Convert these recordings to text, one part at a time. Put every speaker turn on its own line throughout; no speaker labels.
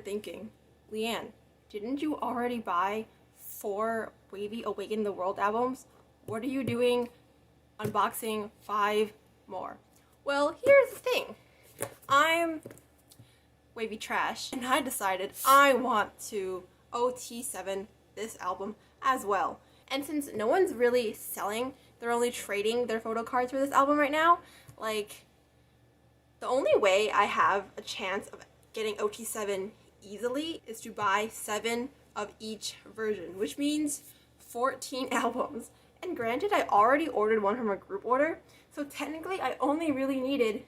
you're thinking, Leanne, didn't you already buy 4 Wavy Awaken the World albums? What are you doing unboxing 5 more? Well, here's the thing. I'm Wavy trash, and I decided I want to OT7 this album as well. And since no one's really selling, they're only trading their photo cards for this album right now, like, the only way I have a chance of getting OT7 easily is to buy 7 of each version, which means 14 albums. And granted, I already ordered one from a group order, so technically I only really needed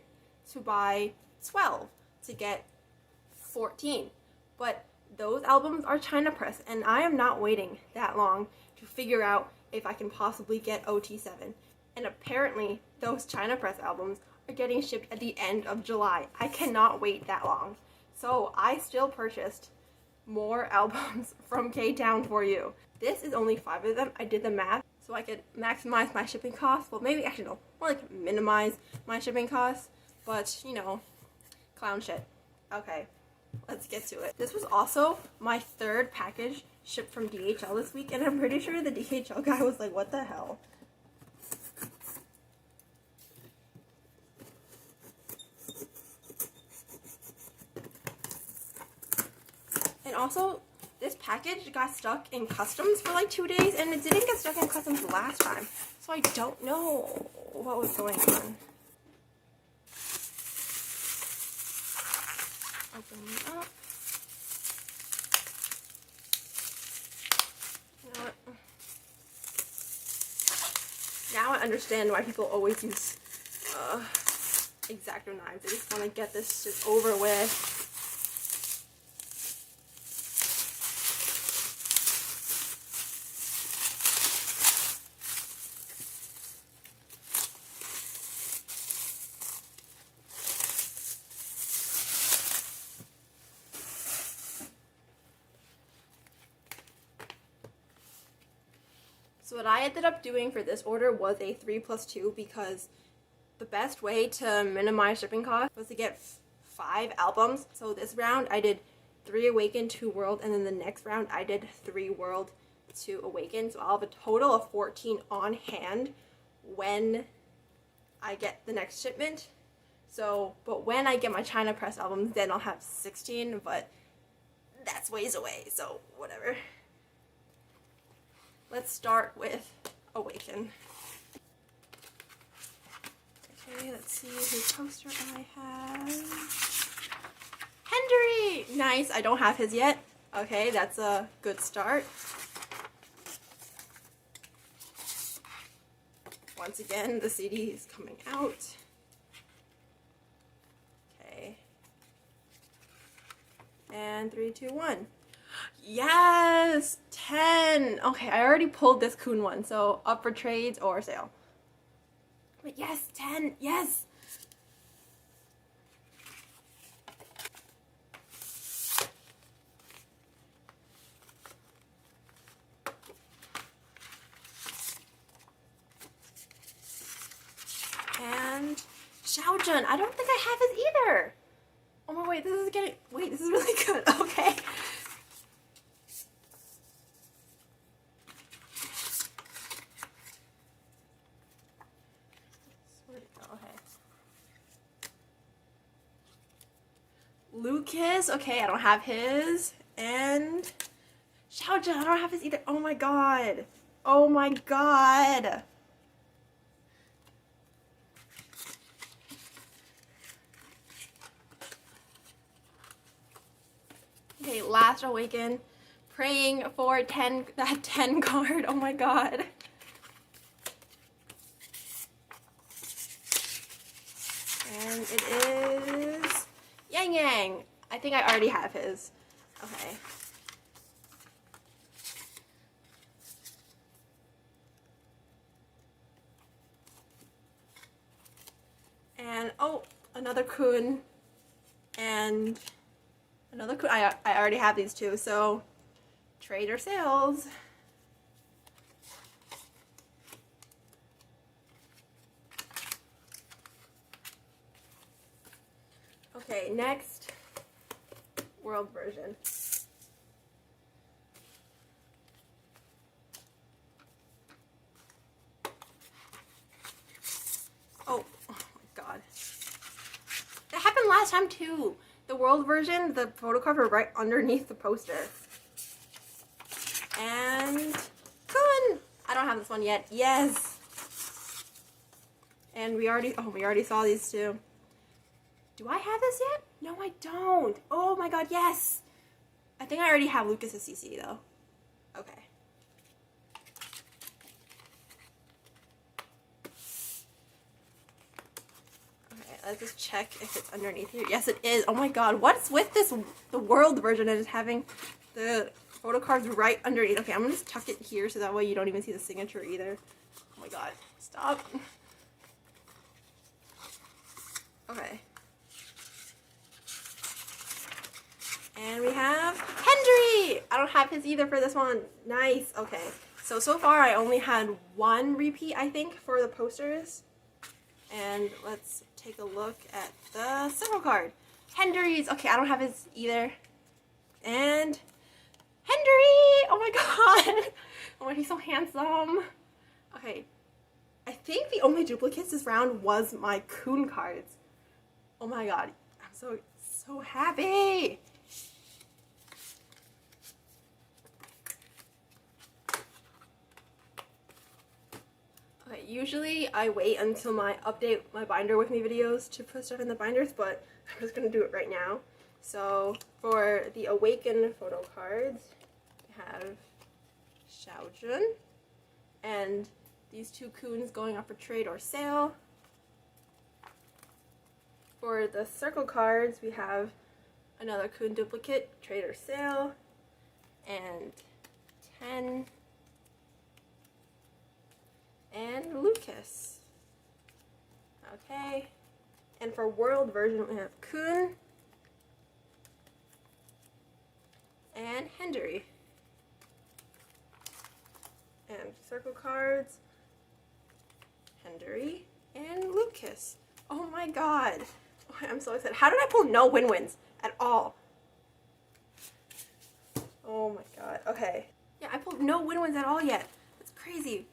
to buy 12 to get 14. But those albums are China press, and I am not waiting that long to figure out if I can possibly get OT7. And apparently, those China press albums are getting shipped at the end of July. I cannot wait that long. So I still purchased more albums from K-Town for you. This is only 5 of them. I did the math so I could maximize my shipping costs. Well, maybe actually no, more like minimize my shipping costs. But, you know, clown shit. Okay, let's get to it. This was also my 3rd package shipped from DHL this week, and I'm pretty sure the DHL guy was like, what the hell? And also, this package got stuck in customs for like 2 days, and it didn't get stuck in customs last time. So I don't know what was going on. Open it up. You know what? Now I understand why people always use X-Acto knives. They just want to get this shit over with. So what I ended up doing for this order was a 3+2 because the best way to minimize shipping costs was to get 5 albums. So this round I did 3 Awaken, 2 World, and then the next round I did 3 World, 2 Awaken. So I'll have a total of 14 on hand when I get the next shipment. So, but when I get my China press albums, then I'll have 16, but that's ways away, so whatever. Let's start with Awaken. Okay, let's see whose poster I have. Henry! Nice, I don't have his yet. Okay, that's a good start. Once again, the CD is coming out. Okay. And 3, 2, 1. Yes! 10! Okay, I already pulled this Kun one, so up for trades or sale. But yes, 10! Yes! And Xiaojun, I don't think I have his either! Oh my wait, this is really good, okay. Lucas, okay, I don't have his, and Xiaojun, I don't have his either. Oh my god. Oh my god. Okay, last Awaken, praying for that 10 card. Oh my god. And it is Yang Yang. I think I already have his. Okay. And oh, another Kun and another Kun. I already have these two, so trade or sales. Okay, next world version. Oh my god. That happened last time too. The world version, the photo cards were right underneath the poster. And Kun! I don't have this one yet. Yes! And we already saw these two. Do I have this yet? No, I don't. Oh my god, yes! I think I already have Lucas's CC though. Okay. Okay, let's just check if it's underneath here. Yes, it is. Oh my god, what's with this, the world version and just having the photo cards right underneath? Okay, I'm gonna just tuck it here so that way you don't even see the signature either. Oh my god, stop. Okay. And we have Hendry! I don't have his either for this one. Nice. Okay. So far I only had one repeat, I think, for the posters. And let's take a look at the circle card. Hendry's. Okay, I don't have his either. And Hendry! Oh my god! Oh my, he's so handsome. Okay. I think the only duplicates this round was my Kun cards. Oh my god. I'm so happy! Okay, usually I wait until I update my binder with me videos to put stuff in the binders, but I'm just gonna do it right now. So for the Awaken photo cards, we have Xiaojun and these two Kuns going up for trade or sale. For the circle cards, we have another Kun duplicate, trade or sale, and 10, and Lucas. Okay. And for world version, we have Kun and Hendry. And circle cards, Hendry and Lucas. Oh my god. Oh, I'm so excited. How did I pull no win-wins at all? Oh my god. Okay. Yeah, I pulled no win-wins at all yet. That's crazy.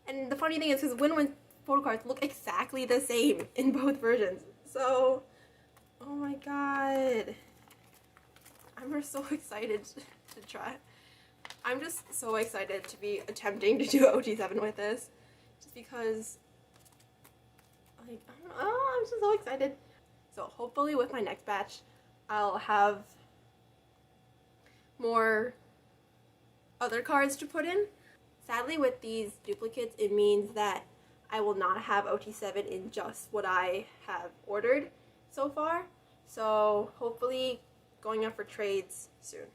And the funny thing is, because win-win photo cards look exactly the same in both versions. So, oh my god. I'm so excited to try. I'm just so excited to be attempting to do OT7 with this. Just because, like, I don't know, oh, I'm just so excited. So hopefully with my next batch, I'll have more other cards to put in. Sadly, with these duplicates, it means that I will not have OT7 in just what I have ordered so far. So hopefully going up for trades soon.